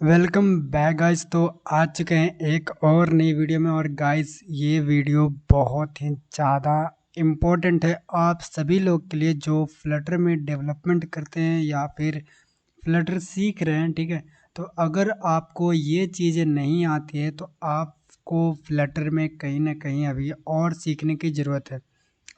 Welcome back guys. तो आ चुके हैं एक और नई वीडियो में। और गाइस ये वीडियो बहुत ही ज़्यादा इम्पोर्टेंट है आप सभी लोग के लिए जो फ्लटर में डेवलपमेंट करते हैं या फिर फ्लटर सीख रहे हैं। ठीक है, तो अगर आपको ये चीज़ें नहीं आती है तो आपको फ्लटर में कहीं ना कहीं अभी और सीखने की ज़रूरत है।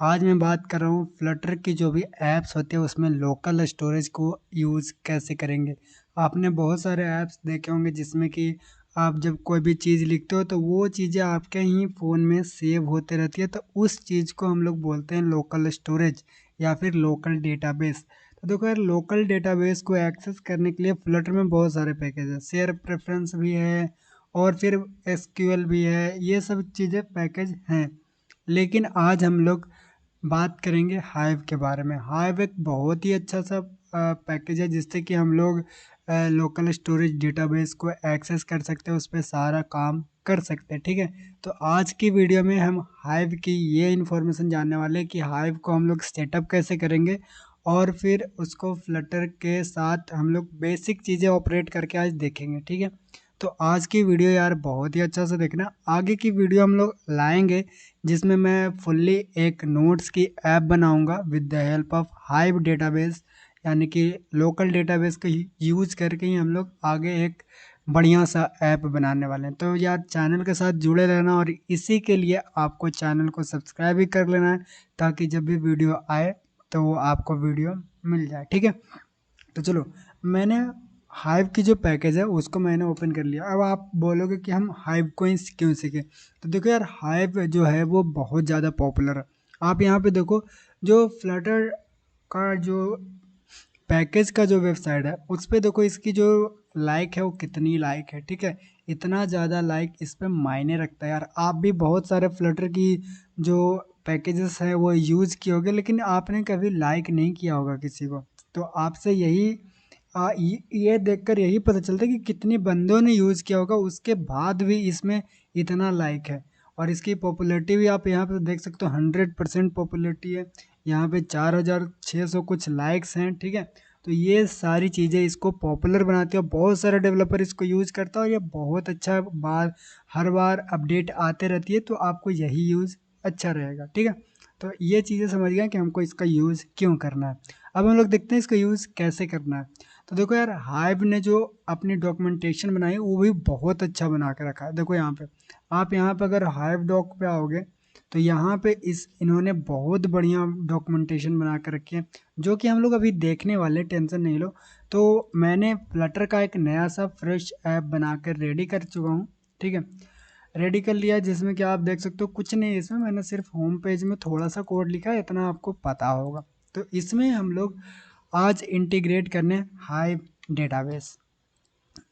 आज मैं बात कर रहा हूँ फ्लटर की जो भी ऐप्स होते हैं उसमें लोकल स्टोरेज को यूज़ कैसे करेंगे। आपने बहुत सारे ऐप्स देखे होंगे जिसमें कि आप जब कोई भी चीज़ लिखते हो तो वो चीज़ें आपके ही फ़ोन में सेव होते रहती है, तो उस चीज़ को हम लोग बोलते हैं लोकल स्टोरेज या फिर लोकल डेटाबेस। तो देखो यार, लोकल डेटाबेस को एक्सेस करने के लिए फ्लटर में बहुत सारे पैकेज है, शेयर प्रेफरेंस भी है और फिर एसक्यूएल भी है, ये सब चीज़ें पैकेज हैं। लेकिन आज हम लोग बात करेंगे हाइव के बारे में। हाइव एक बहुत ही अच्छा सा पैकेज है जिससे कि हम लोग लोकल स्टोरेज डेटाबेस को एक्सेस कर सकते हैं, उस पर सारा काम कर सकते हैं। ठीक है, तो आज की वीडियो में हम हाइव की ये इन्फॉर्मेशन जानने वाले हैं कि हाइव को हम लोग सेटअप कैसे करेंगे और फिर उसको फ्लटर के साथ हम लोग बेसिक चीज़ें ऑपरेट करके आज देखेंगे। ठीक है, तो आज की वीडियो यार बहुत ही अच्छा से देखना। आगे की वीडियो हम लोग लाएंगे जिसमें मैं फुल्ली एक नोट्स की ऐप बनाऊंगा with the help of hive database, यानी कि लोकल डेटाबेस का यूज करके ही हम लोग आगे एक बढ़िया सा ऐप बनाने वाले हैं। तो यार चैनल के साथ जुड़े रहना और इसी के लिए आपको चैनल को सब्सक्राइब भी कर लेना है ताकि जब भी वीडियो आए तो वो आपको वीडियो मिल जाए। ठीक है, तो चलो, मैंने हाइव की जो पैकेज है उसको मैंने ओपन कर लिया। अब आप बोलोगे कि हम हाइव को ही क्यों सीखें, तो देखो यार, हाइव जो है वो बहुत ज़्यादा पॉपुलर है। आप यहाँ पे देखो, जो फ्लटर का जो पैकेज का जो वेबसाइट है उस पे देखो इसकी जो लाइक है वो कितनी लाइक है। ठीक है, इतना ज़्यादा लाइक इस पे मायने रखता है यार। आप भी बहुत सारे फ्लटर की जो पैकेजेस है वो यूज़ किए होगे लेकिन आपने कभी लाइक नहीं किया होगा किसी को। तो आपसे यही ये देखकर यही पता चलता है कि कितनी बंदों ने यूज़ किया होगा उसके बाद भी इसमें इतना लाइक है। और इसकी पॉपुलैरिटी भी आप यहाँ पे देख सकते हो, 100% पॉपुलैरिटी है। यहाँ पे 4,600 कुछ लाइक्स हैं। ठीक है, तो ये सारी चीज़ें इसको पॉपुलर बनाती है। बहुत सारे डेवलपर इसको यूज़ करता है और ये बहुत अच्छा बार हर बार अपडेट आते रहती है, तो आपको यही यूज़ अच्छा रहेगा। ठीक है, तो ये चीज़ें समझ गए कि हमको इसका यूज़ क्यों करना है। अब हम लोग देखते हैं इसका यूज़ कैसे करना है। तो देखो यार, हाइव ने जो अपनी डॉक्यूमेंटेशन बनाई है वो भी बहुत अच्छा बना के रखा है। देखो यहाँ पे, आप यहाँ पे अगर हाइव डॉक पे आओगे तो यहाँ पे इन्होंने बहुत बढ़िया डॉक्यूमेंटेशन बना कर रखी है जो कि हम लोग अभी देखने वाले, टेंशन नहीं लो। तो मैंने फ्लटर का एक नया सा फ्रेश ऐप बना कर रेडी कर चुका हूँ। ठीक है, रेडी कर लिया जिसमें कि आप देख सकते हो कुछ नहीं है इसमें, मैंने सिर्फ होम पेज में थोड़ा सा कोड लिखा है, इतना आपको पता होगा। तो इसमें हम लोग आज इंटीग्रेट करने हाइव डेटाबेस।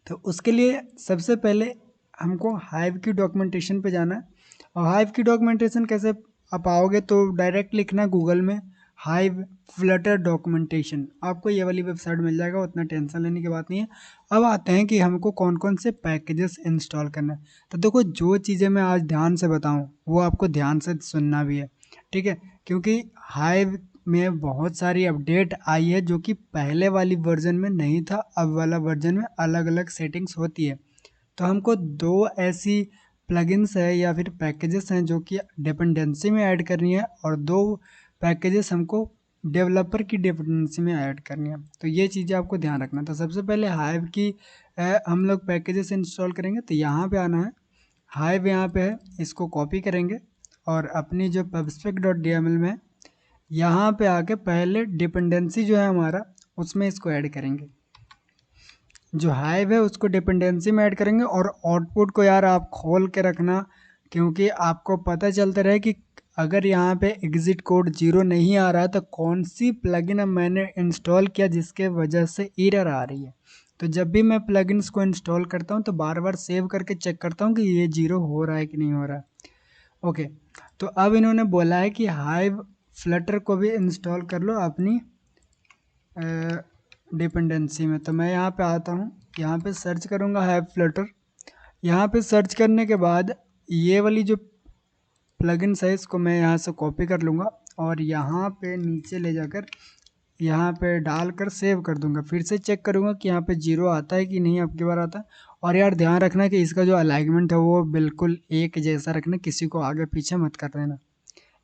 तो उसके लिए सबसे पहले हमको हाइव की डॉक्यूमेंटेशन पे जाना है। और हाइव की डॉक्यूमेंटेशन कैसे आप आओगे, तो डायरेक्ट लिखना गूगल में हाइव फ्लटर डॉक्यूमेंटेशन, आपको ये वाली वेबसाइट मिल जाएगा, उतना टेंशन लेने की बात नहीं है। अब आते हैं कि हमको कौन कौन से पैकेजेस इंस्टॉल करना है। तो देखो, जो चीज़ें मैं आज ध्यान से बताऊँ वो आपको ध्यान से सुनना भी है। ठीक है, क्योंकि हाइव में बहुत सारी अपडेट आई है जो कि पहले वाली वर्जन में नहीं था, अब वाला वर्जन में अलग अलग सेटिंग्स होती है। तो हमको दो ऐसी प्लगइन्स है या फिर पैकेजेस हैं जो कि डिपेंडेंसी में ऐड करनी है और दो पैकेजेस हमको डेवलपर की डिपेंडेंसी में ऐड करनी है। तो ये चीज़ें आपको ध्यान रखना। तो सबसे पहले हाइव की हम लोग पैकेजेस इंस्टॉल करेंगे, तो यहाँ पे आना है, हाइव यहाँ पे है, इसको कॉपी करेंगे और अपनी जो pubspec.dml में यहाँ पे आके पहले डिपेंडेंसी जो है हमारा उसमें इसको ऐड करेंगे। जो हाइव है उसको डिपेंडेंसी में ऐड करेंगे और आउटपुट को यार आप खोल के रखना, क्योंकि आपको पता चलता रहे कि अगर यहाँ पे एग्जिट कोड 0 नहीं आ रहा है तो कौन सी प्लगइन अब मैंने इंस्टॉल किया जिसके वजह से एरर आ रही है। तो जब भी मैं प्लगइन्स को इंस्टॉल करता हूँ तो बार बार सेव करके चेक करता हूँ कि ये 0 हो रहा है कि नहीं हो रहा है। ओके, तो अब इन्होंने बोला है कि हाइव फ्लटर को भी इंस्टॉल कर लो अपनी डिपेंडेंसी में। तो मैं यहाँ पे आता हूँ, यहाँ पे सर्च करूँगा हाइव फ्लटर। यहाँ पे सर्च करने के बाद ये वाली जो प्लगइन्स है इसको मैं यहाँ से कॉपी कर लूँगा और यहाँ पे नीचे ले जाकर यहाँ पे डालकर सेव कर दूंगा। फिर से चेक करूँगा कि यहाँ पे 0 आता है कि नहीं, अब की बार आता है। और यार ध्यान रखना कि इसका जो अलाइनमेंट है वो बिल्कुल एक जैसा रखना, किसी को आगे पीछे मत कर देना।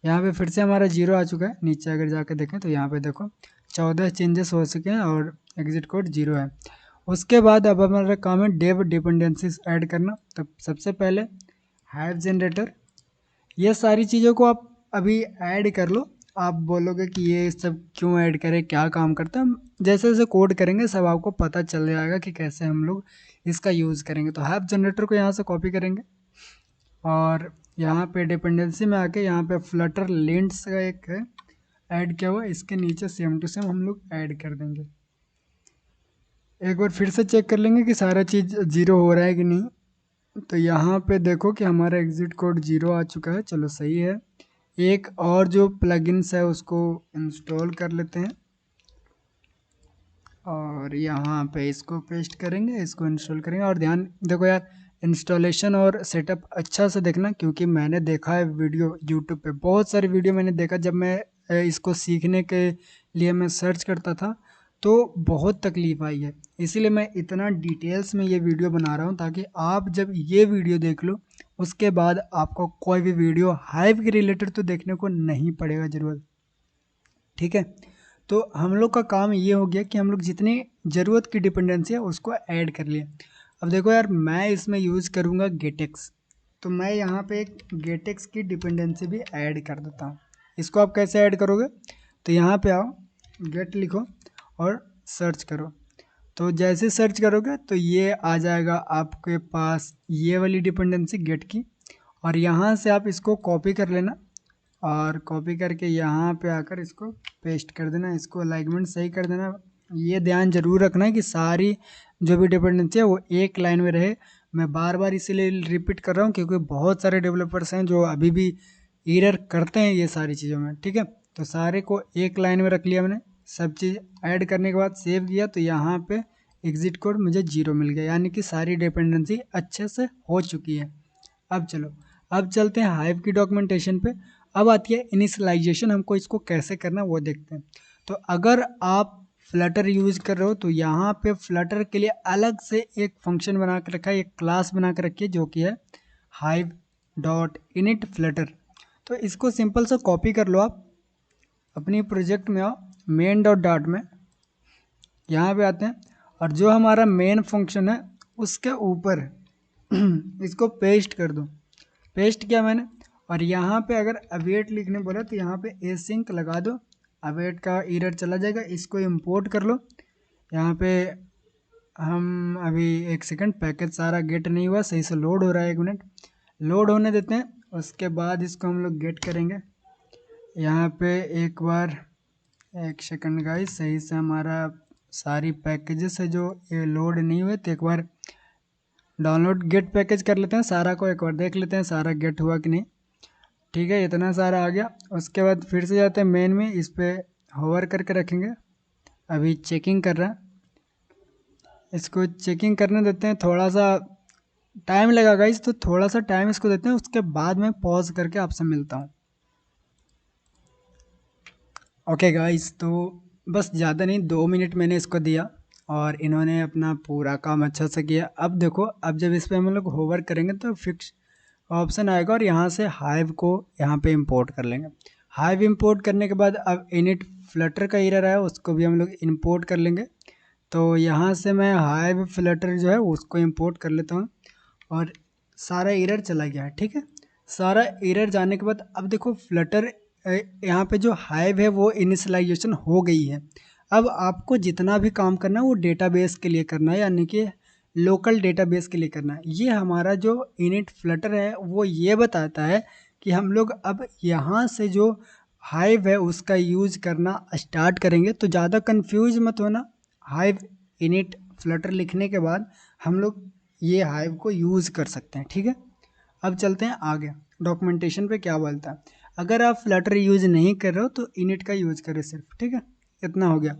यहाँ पे फिर से हमारा 0 आ चुका है। नीचे अगर जाकर देखें तो यहाँ पे देखो 14 चेंजेस हो चुके हैं और एग्जिट कोड 0 है। उसके बाद अब हमारा काम है डेव डिपेंडेंसीज ऐड करना। तो सबसे पहले हाइव जनरेटर, ये सारी चीज़ों को आप अभी ऐड कर लो। आप बोलोगे कि ये सब क्यों ऐड करें, क्या काम करता है, जैसे जैसे कोड करेंगे सब आपको पता चल जाएगा कि कैसे हम लोग इसका यूज़ करेंगे। तो हाइव जनरेटर को यहाँ से कॉपी करेंगे और यहाँ पे डिपेंडेंसी में आके यहाँ पे फ्लटर लिंट्स का एक है ऐड किया हुआ, इसके नीचे सेम टू सेम हम लोग ऐड कर देंगे। एक बार फिर से चेक कर लेंगे कि सारा चीज़ 0 हो रहा है कि नहीं। तो यहाँ पे देखो कि हमारा एग्जिट कोड 0 आ चुका है, चलो सही है। एक और जो प्लगइन्स है उसको इंस्टॉल कर लेते हैं और यहाँ पे इसको पेस्ट करेंगे, इसको इंस्टॉल करेंगे। और ध्यान देखो यार, इंस्टॉलेशन और सेटअप अच्छा से देखना, क्योंकि मैंने देखा है वीडियो यूट्यूब पे, बहुत सारी वीडियो मैंने देखा। जब मैं इसको सीखने के लिए मैं सर्च करता था तो बहुत तकलीफ आई है, इसीलिए मैं इतना डिटेल्स में ये वीडियो बना रहा हूँ, ताकि आप जब ये वीडियो देख लो उसके बाद आपको कोई भी वीडियो हाइव के रिलेटेड तो देखने को नहीं पड़ेगा ज़रूरत। ठीक है, तो हम लोग का काम ये हो गया कि हम लोग जितनी ज़रूरत की डिपेंडेंसी है उसको ऐड कर लिए। अब देखो यार, मैं इसमें यूज़ करूँगा गेटेक्स, तो मैं यहाँ पे एक गेटेक्स की डिपेंडेंसी भी ऐड कर देता हूँ। इसको आप कैसे ऐड करोगे, तो यहाँ पे आओ, गेट लिखो और सर्च करो। तो जैसे सर्च करोगे तो ये आ जाएगा आपके पास ये वाली डिपेंडेंसी गेट की, और यहाँ से आप इसको कॉपी कर लेना और कॉपी करके यहाँ पे आकर इसको पेस्ट कर देना, इसको अलाइनमेंट सही कर देना। ये ध्यान जरूर रखना है कि सारी जो भी डिपेंडेंसी है वो एक लाइन में रहे। मैं बार बार इसीलिए रिपीट कर रहा हूँ क्योंकि बहुत सारे डेवलपर्स हैं जो अभी भी एरर करते हैं ये सारी चीज़ों में। ठीक है, तो सारे को एक लाइन में रख लिया मैंने, सब चीज़ ऐड करने के बाद सेव किया तो यहाँ पे एग्जिट कोड मुझे 0 मिल गया, यानी कि सारी डिपेंडेंसी अच्छे से हो चुकी है। अब चलो, अब चलते हैं हाइव की डॉक्यूमेंटेशन पे। अब आती है इनिशियलाइजेशन, हमको इसको कैसे करना वो देखते हैं। तो अगर आप फ्लटर यूज़ कर रहे हो तो यहाँ पे फ्लटर के लिए अलग से एक फंक्शन बना के रखा है, एक क्लास बना के रखी है जो कि है हाइव डॉट इनिट फ्लटर। तो इसको सिंपल से कॉपी कर लो, आप अपनी प्रोजेक्ट में आओ, मेन डॉट डॉट में यहाँ पे आते हैं और जो हमारा मेन फंक्शन है उसके ऊपर इसको पेस्ट कर दो। पेस्ट किया मैंने, और यहाँ पे अगर अवेट लिखने बोला तो यहाँ पे एसिंक लगा दो, अवेट का एरर चला जाएगा। इसको इंपोर्ट कर लो। यहाँ पे हम अभी एक सेकंड, पैकेज सारा गेट नहीं हुआ, सही से लोड हो रहा है, 1 मिनट लोड होने देते हैं। उसके बाद इसको हम लोग गेट करेंगे। यहाँ पे एक बार 1 सेकंड गाइस, सही से हमारा सारी पैकेजेस है जो ये लोड नहीं हुए, तो एक बार डाउनलोड गेट पैकेज कर लेते हैं, सारा को एक बार देख लेते हैं सारा गेट हुआ कि नहीं। ठीक है, इतना सारा आ गया। उसके बाद फिर से जाते हैं मेन में, इस पर होवर करके रखेंगे। अभी चेकिंग कर रहा है, इसको चेकिंग करने देते हैं, थोड़ा सा टाइम लगेगा इस, तो थोड़ा सा टाइम इसको देते हैं, उसके बाद मैं पॉज करके आपसे मिलता हूँ। ओके गाइस, तो बस ज़्यादा नहीं, 2 मिनट मैंने इसको दिया और इन्होंने अपना पूरा काम अच्छा से किया। अब देखो, अब जब इस पर हम लोग होवर करेंगे तो फिक्स ऑप्शन आएगा और यहाँ से हाइव को यहाँ पे इंपोर्ट कर लेंगे। हाइव इंपोर्ट करने के बाद अब इनिट फ्लटर का एरर है उसको भी हम लोग इंपोर्ट कर लेंगे। तो यहाँ से मैं हाइव फ्लटर जो है उसको इंपोर्ट कर लेता हूँ और सारा एरर चला गया है। ठीक है, सारा एरर जाने के बाद अब देखो फ्लटर यहाँ पे जो हाइव है वो इनिशियलाइजेशन हो गई है। अब आपको जितना भी काम करना है वो डेटाबेस के लिए करना है, यानी कि लोकल डेटाबेस के लिए करना है। ये हमारा जो इनिट फ्लटर है वो ये बताता है कि हम लोग अब यहाँ से जो हाइव है उसका यूज़ करना स्टार्ट करेंगे। तो ज़्यादा कंफ्यूज मत होना, हाइव इनिट फ्लटर लिखने के बाद हम लोग ये हाइव को यूज़ कर सकते हैं। ठीक है, अब चलते हैं आगे डॉक्यूमेंटेशन पे क्या बोलता है। अगर आप फ्लटर यूज़ नहीं कर रहे हो तो इनिट का यूज़ करें सिर्फ। ठीक है, इतना हो गया।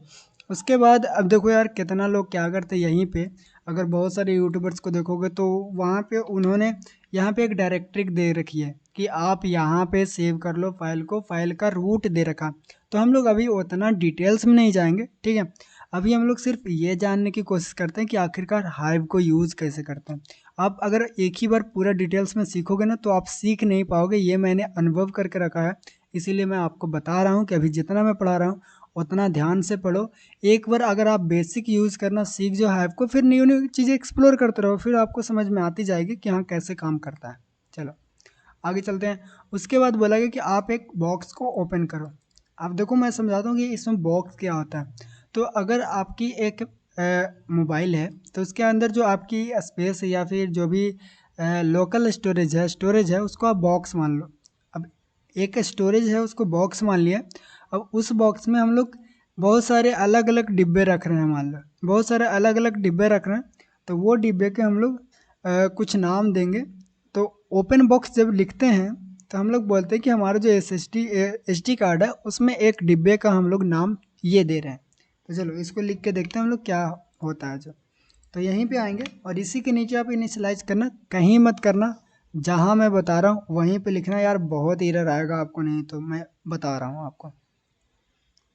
उसके बाद अब देखो यार, कितना लोग क्या करते हैं यहीं पे, अगर बहुत सारे यूट्यूबर्स को देखोगे तो वहाँ पे उन्होंने यहाँ पे एक डायरेक्टरी दे रखी है, कि आप यहाँ पे सेव कर लो फाइल को, फाइल का रूट दे रखा। तो हम लोग अभी उतना डिटेल्स में नहीं जाएंगे, ठीक है। अभी हम लोग सिर्फ ये जानने की कोशिश करते हैं कि आखिरकार हाइव को यूज़ कैसे करते हैं। आप अगर एक ही बार पूरा डिटेल्स में सीखोगे ना तो आप सीख नहीं पाओगे, ये मैंने अनुभव करके रखा है। इसीलिए मैं आपको बता रहा हूँ कि अभी जितना मैं पढ़ा रहा हूँ उतना ध्यान से पढ़ो। एक बार अगर आप बेसिक यूज़ करना सीख जाओ हाइव को, फिर न्यू न्यू चीज़ें एक्सप्लोर करते रहो, फिर आपको समझ में आती जाएगी कि हाँ कैसे काम करता है। चलो आगे चलते हैं। उसके बाद बोला गया कि आप एक बॉक्स को ओपन करो। अब देखो मैं समझाता हूँ कि इसमें बॉक्स क्या होता है। तो अगर आपकी एक मोबाइल है तो उसके अंदर जो आपकी स्पेस है या फिर जो भी लोकल स्टोरेज है उसको आप बॉक्स मान लो। अब एक स्टोरेज है उसको बॉक्स मान लिया। अब उस बॉक्स में हम लोग बहुत सारे अलग अलग डिब्बे रख रहे हैं, मान लो बहुत सारे अलग अलग डिब्बे रख रहे हैं। तो वो डिब्बे के हम लोग कुछ नाम देंगे। तो ओपन बॉक्स जब लिखते हैं तो हम लोग बोलते हैं कि हमारा जो एस डी कार्ड है उसमें एक डिब्बे का हम लोग नाम ये दे रहे हैं। तो चलो इसको लिख के देखते हैं हम लोग क्या होता है जो। तो यहीं पे आएंगे और इसी के नीचे आप इनिशियलाइज करना, कहीं मत करना, जहाँ मैं बता रहा हूँ वहीं पे लिखना। यार बहुत एरर आएगा आपको, नहीं तो मैं बता रहा हूँ आपको।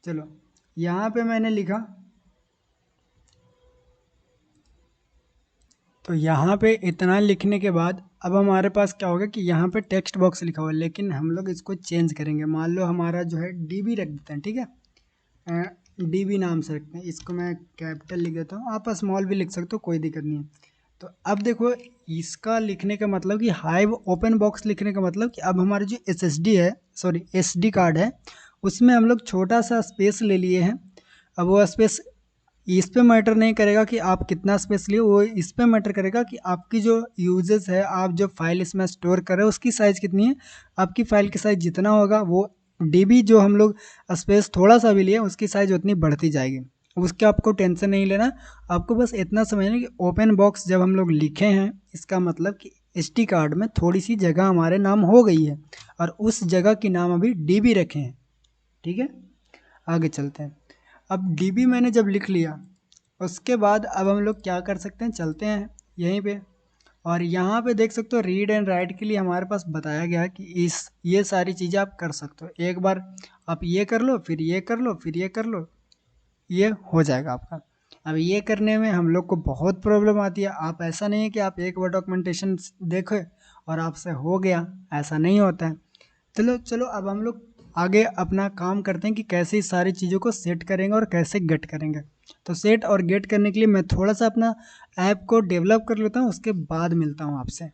चलो यहाँ पे मैंने लिखा, तो यहाँ पे इतना लिखने के बाद अब हमारे पास क्या होगा कि यहाँ पे टेक्स्ट बॉक्स लिखा हुआ है, लेकिन हम लोग इसको चेंज करेंगे। मान लो हमारा जो है डीबी रख देते हैं, ठीक है, डीबी नाम से रखते हैं। इसको मैं कैपिटल लिख देता हूँ, आप स्मॉल भी लिख सकते हो, कोई दिक्कत नहीं है। तो अब देखो इसका लिखने का मतलब कि हाइव ओपन बॉक्स लिखने का मतलब कि अब हमारे जो एसएसडी है, सॉरी एसडी कार्ड है, उसमें हम लोग छोटा सा स्पेस ले लिए हैं। अब वो स्पेस इस पे मैटर नहीं करेगा कि आप कितना स्पेस लिए, वो इस पे मैटर करेगा कि आपकी जो यूजेस है, आप जो फाइल इसमें स्टोर कर रहे हो उसकी साइज़ कितनी है। आपकी फाइल की साइज़ जितना होगा वो डीबी जो हम लोग स्पेस थोड़ा सा भी लिए उसकी साइज़ उतनी बढ़ती जाएगी। उसके आपको टेंशन नहीं लेना। आपको बस इतना समझना कि ओपन बॉक्स जब हम लोग लिखे हैं इसका मतलब कि एसडी कार्ड में थोड़ी सी जगह हमारे नाम हो गई है और उस जगह की नाम अभी डीबी रखे हैं, ठीक है। आगे चलते हैं। अब डीबी मैंने जब लिख लिया उसके बाद अब हम लोग क्या कर सकते हैं, चलते हैं यहीं पे। और यहाँ पे देख सकते हो रीड एंड राइट के लिए हमारे पास बताया गया है कि इस ये सारी चीज़ें आप कर सकते हो। एक बार आप ये कर लो, फिर ये कर लो, फिर ये कर लो, ये हो जाएगा आपका। अब ये करने में हम लोग को बहुत प्रॉब्लम आती है। आप ऐसा नहीं है कि आप एक बार डॉक्यूमेंटेशन देखो और आपसे हो गया, ऐसा नहीं होता है। चलो चलो अब हम लोग आगे अपना काम करते हैं कि कैसे इस सारी चीज़ों को सेट करेंगे और कैसे गेट करेंगे। तो सेट और गेट करने के लिए मैं थोड़ा सा अपना ऐप को डेवलप कर लेता हूँ, उसके बाद मिलता हूँ आपसे।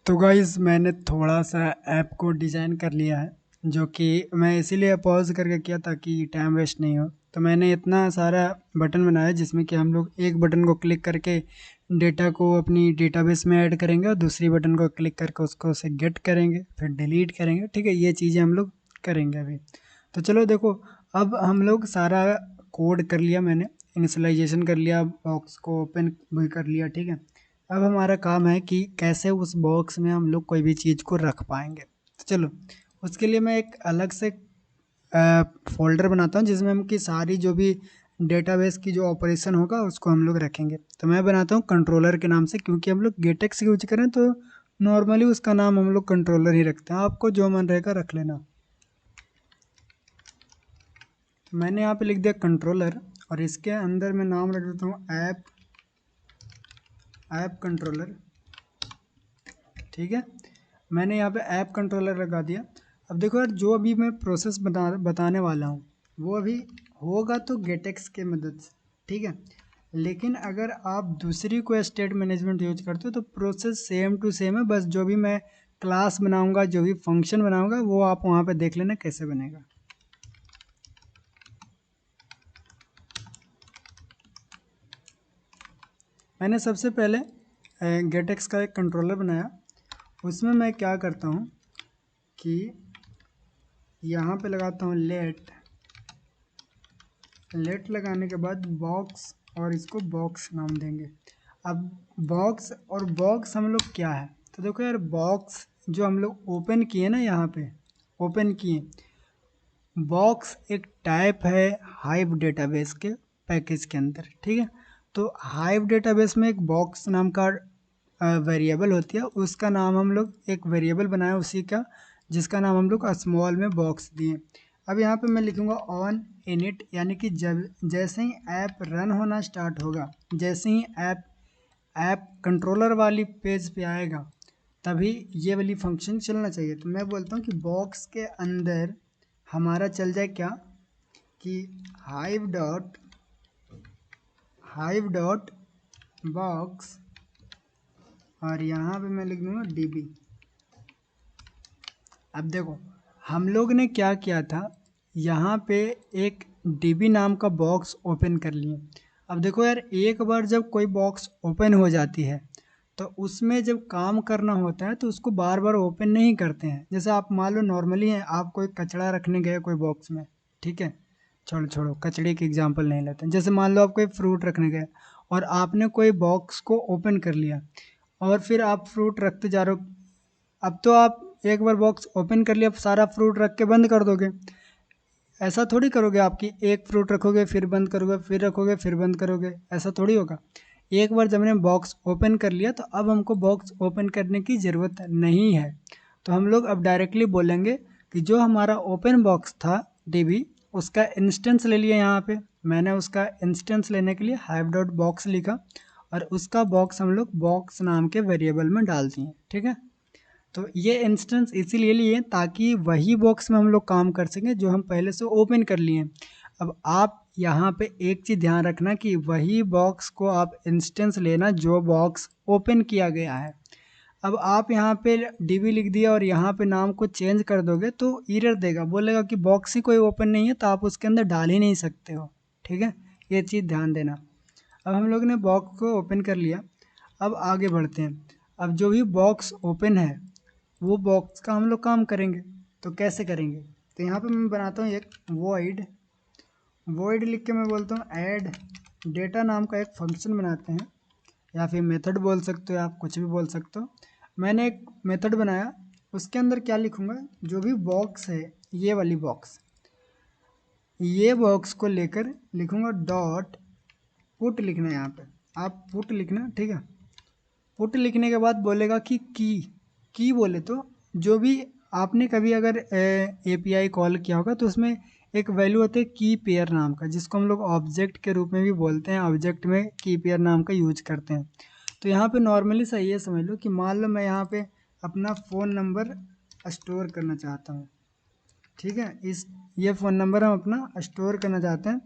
तो गाइज़ मैंने थोड़ा सा ऐप को डिज़ाइन कर लिया है, जो कि मैं इसीलिए पॉज करके किया ताकि टाइम वेस्ट नहीं हो। तो मैंने इतना सारा बटन बनाया जिसमें कि हम लोग एक बटन को क्लिक करके डेटा को अपनी डेटाबेस में ऐड करेंगे और दूसरी बटन को क्लिक करके उसको से गेट करेंगे, फिर डिलीट करेंगे, ठीक है। ये चीज़ें हम लोग करेंगे अभी। तो चलो देखो, अब हम लोग सारा कोड कर लिया, मैंने इनिशियलाइजेशन कर लिया, बॉक्स को ओपन भी कर लिया, ठीक है। अब हमारा काम है कि कैसे उस बॉक्स में हम लोग कोई भी चीज़ को रख पाएंगे। तो चलो उसके लिए मैं एक अलग से फ़ोल्डर बनाता हूँ जिसमें हम की सारी जो भी डेटाबेस की जो ऑपरेशन होगा उसको हम लोग रखेंगे। तो मैं बनाता हूँ कंट्रोलर के नाम से, क्योंकि हम लोग गेटेक्स यूज करें तो नॉर्मली उसका नाम हम लोग कंट्रोलर ही रखते हैं। आपको जो मन रहेगा रख लेना। तो मैंने यहाँ पे लिख दिया कंट्रोलर और इसके अंदर मैं नाम रख देता हूँ ऐप कंट्रोलर, ठीक है। मैंने यहाँ पे ऐप कंट्रोलर लगा दिया। अब देखो यार, जो अभी मैं प्रोसेस बताने वाला हूँ वो अभी होगा तो गेटेक्स के मदद से, ठीक है। लेकिन अगर आप दूसरी कोई स्टेट मैनेजमेंट यूज करते हो तो प्रोसेस सेम टू सेम है, बस जो भी मैं क्लास बनाऊंगा, जो भी फंक्शन बनाऊंगा वो आप वहाँ पे देख लेना कैसे बनेगा। मैंने सबसे पहले गेटेक्स का एक कंट्रोलर बनाया। उसमें मैं क्या करता हूँ कि यहाँ पे लगाता हूँ लेट लगाने के बाद बॉक्स, और इसको बॉक्स नाम देंगे। अब बॉक्स और बॉक्स हम लोग क्या है, तो देखो यार बॉक्स जो हम लोग ओपन किए ना, यहाँ पे ओपन किए, बॉक्स एक टाइप है हाइव डेटाबेस के पैकेज के अंदर, ठीक है। तो हाइव डेटाबेस में एक बॉक्स नाम का वेरिएबल होती है उसका नाम हम लोग एक वेरिएबल बनाए उसी का, जिसका नाम हम लोग स्मॉल में बॉक्स दिए। अब यहाँ पे मैं लिखूँगा ऑन इनिट, यानी कि जब जैसे ही ऐप रन होना स्टार्ट होगा, जैसे ही ऐप कंट्रोलर वाली पेज पे आएगा तभी ये वाली फंक्शन चलना चाहिए। तो मैं बोलता हूँ कि बॉक्स के अंदर हमारा चल जाए क्या कि हाइव डॉट बॉक्स, और यहाँ पे मैं लिख दूँगा db। अब देखो हम लोग ने क्या किया था, यहाँ पे एक db नाम का बॉक्स ओपन कर लिए। अब देखो यार, एक बार जब कोई बॉक्स ओपन हो जाती है तो उसमें जब काम करना होता है तो उसको बार बार ओपन नहीं करते हैं। जैसे आप मान लो नॉर्मली है, आप कोई कचड़ा रखने गए कोई बॉक्स में, ठीक है, छोड़ो कचड़े की एग्जांपल नहीं लेते हैं। जैसे मान लो आप कोई फ्रूट रखने गए और आपने कोई बॉक्स को ओपन कर लिया और फिर आप फ्रूट रखते जा रहे हो। अब तो आप एक बार बॉक्स ओपन कर लिया, अब सारा फ्रूट रख के बंद कर दोगे, ऐसा थोड़ी करोगे। आपकी एक फ्रूट रखोगे फिर बंद करोगे, फिर रखोगे फिर बंद करोगे, ऐसा थोड़ी होगा। एक बार जब हमने बॉक्स ओपन कर लिया तो अब हमको बॉक्स ओपन करने की ज़रूरत नहीं है। तो हम लोग अब डायरेक्टली बोलेंगे कि जो हमारा ओपन बॉक्स था db, उसका इंस्टेंस ले लिया। यहाँ पे मैंने उसका इंस्टेंस लेने के लिए हाइव डॉट बॉक्स लिखा और उसका बॉक्स हम लोग बॉक्स नाम के वेरिएबल में डाल दिए, ठीक है। तो ये इंस्टेंस इसीलिए लिए ताकि वही बॉक्स में हम लोग काम कर सकें जो हम पहले से ओपन कर लिए। अब आप यहाँ पे एक चीज़ ध्यान रखना कि वही बॉक्स को आप इंस्टेंस लेना जो बॉक्स ओपन किया गया है। अब आप यहाँ पे db लिख दिया और यहाँ पे नाम को चेंज कर दोगे तो एरर देगा, बोलेगा कि बॉक्स ही कोई ओपन नहीं है तो आप उसके अंदर डाल ही नहीं सकते हो, ठीक है। ये चीज़ ध्यान देना। अब हम लोग ने बॉक्स को ओपन कर लिया, अब आगे बढ़ते हैं। अब जो भी बॉक्स ओपन है वो बॉक्स का हम लोग काम करेंगे। तो कैसे करेंगे, तो यहाँ पे मैं बनाता हूँ एक वॉइड लिख के मैं बोलता हूँ ऐड डेटा नाम का एक फंक्शन बनाते हैं, या फिर मेथड बोल सकते हो, आप कुछ भी बोल सकते हो। मैंने एक मेथड बनाया, उसके अंदर क्या लिखूँगा, जो भी बॉक्स है ये वाली बॉक्स, ये बॉक्स को लेकर लिखूँगा डॉट पुट लिखना है। यहाँ पे आप पुट लिखना, ठीक है। पुट लिखने के बाद बोलेगा कि की बोले तो जो भी आपने कभी अगर एपीआई कॉल किया होगा तो उसमें एक वैल्यू होती है की पेयर नाम का, जिसको हम लोग ऑब्जेक्ट के रूप में भी बोलते हैं। ऑब्जेक्ट में की पेयर नाम का यूज करते हैं। तो यहाँ पे नॉर्मली सही है, समझ लो कि मान लो मैं यहाँ पे अपना फ़ोन नंबर स्टोर करना चाहता हूँ, ठीक है। ये फ़ोन नंबर हम अपना स्टोर करना चाहते हैं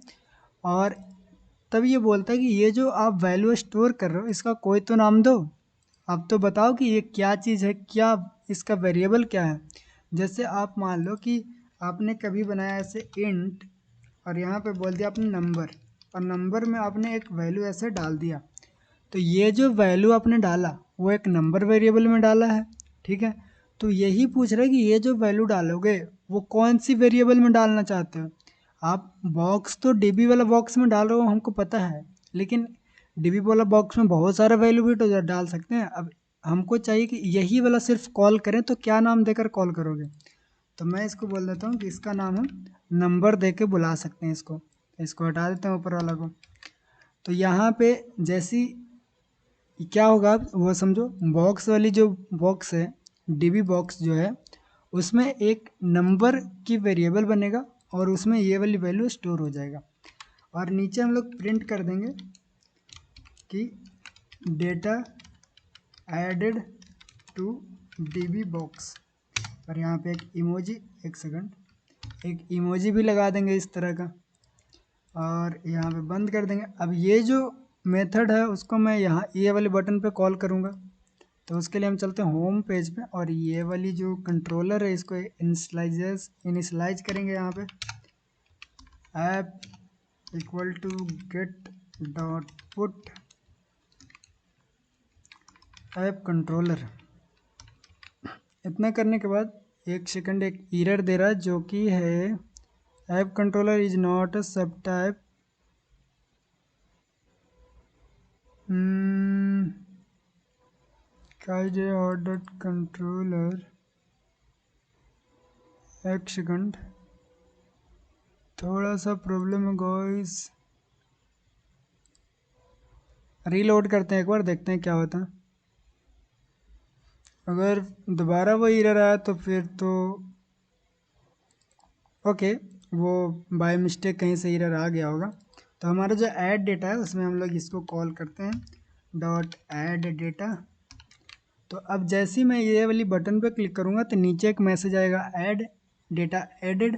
और तब ये बोलता है कि ये जो आप वैल्यू स्टोर कर रहे हो इसका कोई तो नाम दो। अब तो बताओ कि ये क्या चीज़ है, क्या इसका वेरिएबल क्या है। जैसे आप मान लो कि आपने कभी बनाया ऐसे इंट और यहाँ पे बोल दिया आपने नंबर, और नंबर में आपने एक वैल्यू ऐसे डाल दिया, तो ये जो वैल्यू आपने डाला वो एक नंबर वेरिएबल में डाला है, ठीक है। तो यही पूछ रहा है कि ये जो वैल्यू डालोगे वो कौन सी वेरिएबल में डालना चाहते हो। आप बॉक्स तो db वाला बॉक्स में डाल रहे हो हमको पता है, लेकिन db वाला बॉक्स में बहुत सारा वैल्यू भी तो डाल सकते हैं। अब हमको चाहिए कि यही वाला सिर्फ कॉल करें, तो क्या नाम देकर कॉल करोगे। तो मैं इसको बोल देता हूँ कि इसका नाम हम नंबर दे के बुला सकते हैं। इसको हटा देते हैं ऊपर वाला को। तो यहाँ पे जैसी क्या होगा आप वो समझो, बॉक्स वाली जो बॉक्स है db बॉक्स जो है उसमें एक नंबर की वेरिएबल बनेगा और उसमें ये वाली वैल्यू स्टोर हो जाएगा। और नीचे हम लोग प्रिंट कर देंगे कि data added to db box, और यहाँ पे एक इमोजी, एक सेकंड, एक इमोजी भी लगा देंगे इस तरह का, और यहाँ पे बंद कर देंगे। अब ये जो मेथड है उसको मैं यहाँ ये वाले बटन पे कॉल करूँगा। तो उसके लिए हम चलते हैं होम पेज पे, और ये वाली जो कंट्रोलर है इसको इनिशलाइज करेंगे। यहाँ पे app equal to get dot put app controller. इतना करने के बाद एक सेकंड, एक एरर दे रहा है जो कि है app controller is not a सब टाइप। काइजे ऑर्डर कंट्रोलर, एक सेकंड, थोड़ा सा प्रॉब्लम है गाइस, रीलोड करते हैं एक बार, देखते हैं क्या होता है। अगर दोबारा वो एरर आया तो फिर तो ओके, वो बाय मिस्टेक कहीं से एरर आ गया होगा। तो हमारा जो ऐड डेटा है उसमें हम लोग इसको कॉल करते हैं डॉट ऐड डेटा। तो अब जैसे ही मैं ये वाली बटन पर क्लिक करूँगा तो नीचे एक मैसेज आएगा ऐड डेटा एडेड।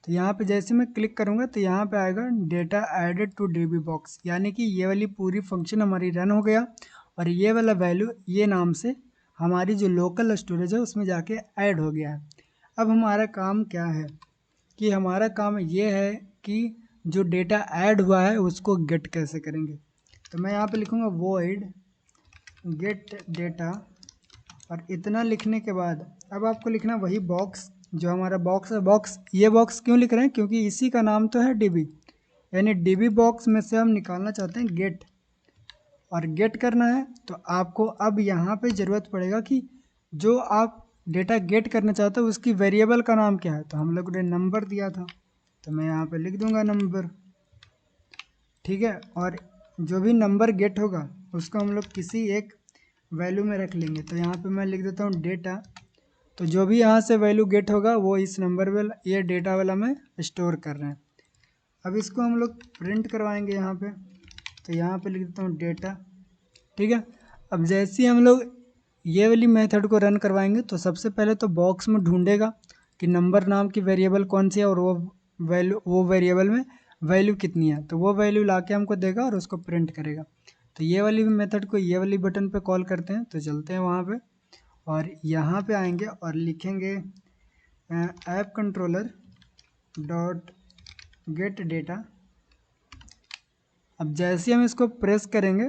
तो यहाँ पे जैसे मैं क्लिक करूँगा तो यहाँ पे आएगा data added to DB box, यानी कि ये वाली पूरी फंक्शन हमारी रन हो गया और ये वाला वैल्यू ये नाम से हमारी जो लोकल स्टोरेज है उसमें जाके ऐड हो गया है। अब हमारा काम क्या है कि हमारा काम ये है कि जो डेटा ऐड हुआ है उसको गेट कैसे करेंगे। तो मैं यहाँ पे लिखूँगा वॉइड गेट डेटा और इतना लिखने के बाद अब आपको लिखना वही बॉक्स जो हमारा बॉक्स है। बॉक्स ये बॉक्स क्यों लिख रहे हैं, क्योंकि इसी का नाम तो है डीबी, यानी डीबी बॉक्स में से हम निकालना चाहते हैं गेट और गेट करना है। तो आपको अब यहाँ पे ज़रूरत पड़ेगा कि जो आप डेटा गेट करना चाहते हो उसकी वेरिएबल का नाम क्या है। तो हम लोग ने नंबर दिया था तो मैं यहाँ पे लिख दूँगा नंबर, ठीक है। और जो भी नंबर गेट होगा उसको हम लोग किसी एक वैल्यू में रख लेंगे। तो यहाँ पे मैं लिख देता हूँ डेटा। तो जो भी यहाँ से वैल्यू गेट होगा वो इस नंबर वाला ये डेटा वाला में स्टोर कर रहे हैं। अब इसको हम लोग प्रिंट करवाएंगे यहाँ पे। तो यहाँ पे लिख देता हूँ डेटा, ठीक है। अब जैसे ही हम लोग ये वाली मेथड को रन करवाएंगे तो सबसे पहले तो बॉक्स में ढूंढेगा कि नंबर नाम की वेरिएबल कौन सी है और वो वेरिएबल में वैल्यू कितनी है। तो वो वैल्यू ला के हमको देगा और उसको प्रिंट करेगा। तो ये वाली मेथड को ये वाली बटन पे कॉल करते हैं। तो चलते हैं वहाँ पे और यहाँ पे आएंगे और लिखेंगे app controller dot gate data. अब जैसे हम इसको प्रेस करेंगे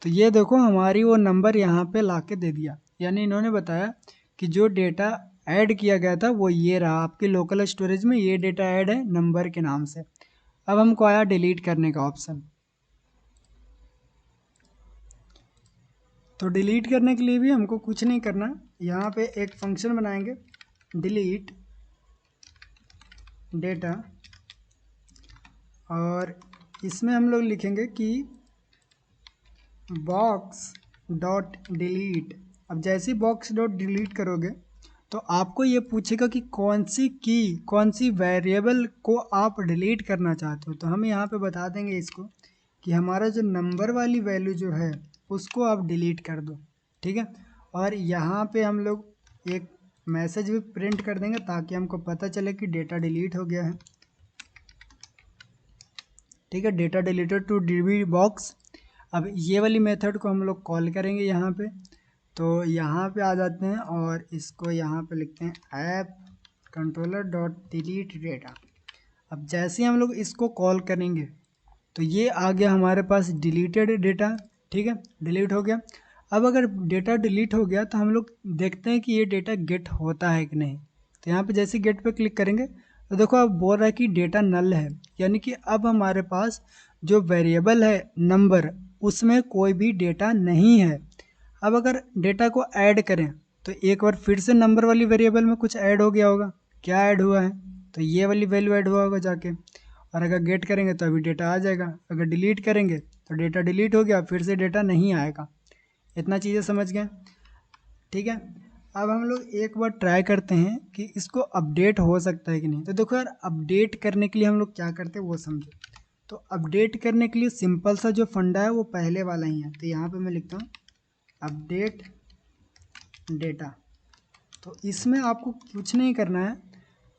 तो ये देखो हमारी वो नंबर यहाँ पे ला के दे दिया, यानी इन्होंने बताया कि जो डेटा ऐड किया गया था वो ये रहा, आपके लोकल स्टोरेज में ये डेटा ऐड है नंबर के नाम से। अब हमको आया डिलीट करने का ऑप्शन। तो डिलीट करने के लिए भी हमको कुछ नहीं करना, यहाँ पे एक फंक्शन बनाएंगे डिलीट डेटा और इसमें हम लोग लिखेंगे कि बॉक्स डॉट डिलीट। अब जैसे ही बॉक्स डॉट डिलीट करोगे तो आपको ये पूछेगा कि कौन सी वेरिएबल को आप डिलीट करना चाहते हो। तो हम यहाँ पे बता देंगे इसको कि हमारा जो नंबर वाली वैल्यू जो है उसको आप डिलीट कर दो, ठीक है। और यहाँ पे हम लोग एक मैसेज भी प्रिंट कर देंगे ताकि हमको पता चले कि डेटा डिलीट हो गया है, ठीक है। Data deleted to DB box. अब ये वाली मेथड को हम लोग कॉल करेंगे यहाँ पे। तो यहाँ पे आ जाते हैं और इसको यहाँ पे लिखते हैं app controller dot delete data. अब जैसे ही हम लोग इसको कॉल करेंगे तो ये आ गया हमारे पास डिलीटेड डेटा, ठीक है, डिलीट हो गया। अब अगर डेटा डिलीट हो गया तो हम लोग देखते हैं कि ये डेटा गेट होता है कि नहीं। तो यहाँ पे जैसे गेट पे क्लिक करेंगे तो देखो अब बोल रहा है कि डेटा नल है, यानी कि अब हमारे पास जो वेरिएबल है नंबर उसमें कोई भी डेटा नहीं है। अब अगर डेटा को ऐड करें तो एक बार फिर से नंबर वाली वेरिएबल में कुछ ऐड हो गया होगा। क्या ऐड हुआ है, तो ये वाली वैल्यू ऐड हुआ होगा जाके। और अगर गेट करेंगे तो अभी डेटा आ जाएगा, अगर डिलीट करेंगे तो डेटा डिलीट हो गया, फिर से डेटा नहीं आएगा। इतना चीज़ें समझ गए, ठीक है। अब हम लोग एक बार ट्राई करते हैं कि इसको अपडेट हो सकता है कि नहीं। तो देखो यार, अपडेट करने के लिए हम लोग क्या करते हैं वो समझो। तो अपडेट करने के लिए सिंपल सा जो फंडा है वो पहले वाला ही है। तो यहाँ पे मैं लिखता हूँ अपडेट डेटा। तो इसमें आपको कुछ नहीं करना है,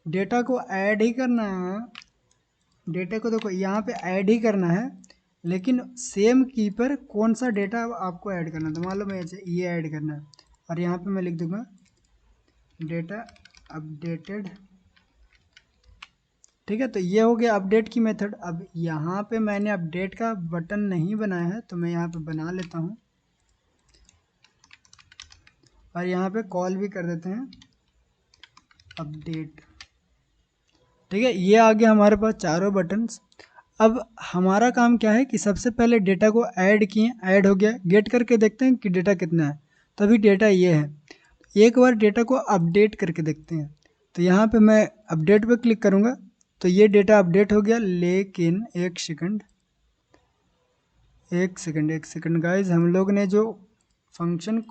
डेटा को ऐड ही करना है। डेटा को देखो यहाँ पे ऐड ही करना है, लेकिन सेम की पर कौन सा डेटा आपको ऐड करना है। तो मान लो मैं ये ऐड करना है और यहाँ पे मैं लिख दूंगा डेटा अपडेटेड, ठीक है। तो ये हो गया अपडेट की मेथड। अब यहाँ पे मैंने अपडेट का बटन नहीं बनाया है तो मैं यहाँ पे बना लेता हूँ और यहाँ पे कॉल भी कर देते हैं अपडेट, ठीक है। ये आ गया हमारे पास चारों बटन्स। अब हमारा काम क्या है कि सबसे पहले डेटा को ऐड किए, ऐड हो गया, गेट करके देखते हैं कि डेटा कितना है। तभी डेटा ये है। एक बार डेटा को अपडेट करके देखते हैं। तो यहाँ पे मैं अपडेट पे क्लिक करूँगा तो ये डेटा अपडेट हो गया, लेकिन एक सेकंड गाइज, हम लोग ने जो फंक्शन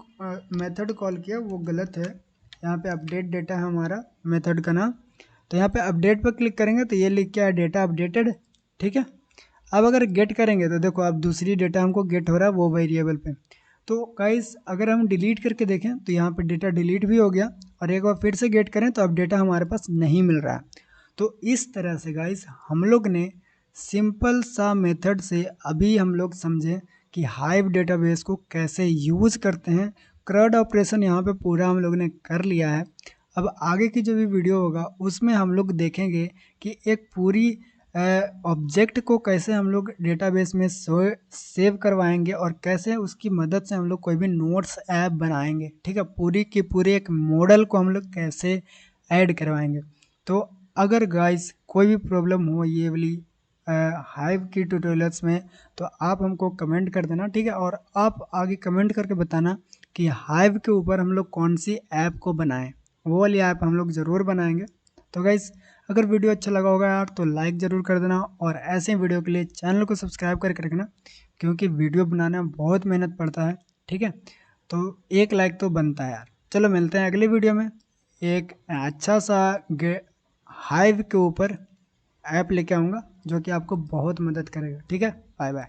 मेथड कॉल किया वो गलत है। यहाँ पे अपडेट डेटा है हमारा मेथड का नाम। तो यहाँ पे अपडेट पर क्लिक करेंगे तो ये लिख के है डेटा अपडेटेड। ठीक है, अब अगर गेट करेंगे तो देखो अब दूसरी डेटा हमको गेट हो रहा है वो वेरिएबल पे। तो गाइस अगर हम डिलीट करके देखें तो यहाँ पे डेटा डिलीट भी हो गया, और एक बार फिर से गेट करें तो अब डेटा हमारे पास नहीं मिल रहा है। तो इस तरह से गाइस हम लोग ने सिंपल सा मेथड से अभी हम लोग समझे कि हाइव डेटाबेस को कैसे यूज़ करते हैं। क्रड ऑपरेशन यहाँ पे पूरा हम लोग ने कर लिया है। अब आगे की जो भी वीडियो होगा उसमें हम लोग देखेंगे कि एक पूरी ऑब्जेक्ट को कैसे हम लोग डेटाबेस में सेव करवाएंगे और कैसे उसकी मदद से हम लोग कोई भी नोट्स ऐप बनाएंगे। ठीक है, पूरी की पूरी एक मॉडल को हम लोग कैसे ऐड करवाएंगे। तो अगर गाइस कोई भी प्रॉब्लम हो ये वाली हाइव की ट्यूटोरियल्स में तो आप हमको कमेंट कर देना। ठीक है, और आप आगे कमेंट करके बताना कि हाइव के ऊपर हम लोग कौन सी ऐप को बनाएं, वो वाली ऐप हम लोग ज़रूर बनाएंगे। तो गाइस अगर वीडियो अच्छा लगा होगा यार तो लाइक ज़रूर कर देना, और ऐसे वीडियो के लिए चैनल को सब्सक्राइब करके रखना, क्योंकि वीडियो बनाने में बहुत मेहनत पड़ता है। ठीक है, तो एक लाइक तो बनता है यार। चलो मिलते हैं अगले वीडियो में एक अच्छा सा हाइव के ऊपर ऐप लेके आऊँगा जो कि आपको बहुत मदद करेगा। ठीक है, बाय बाय।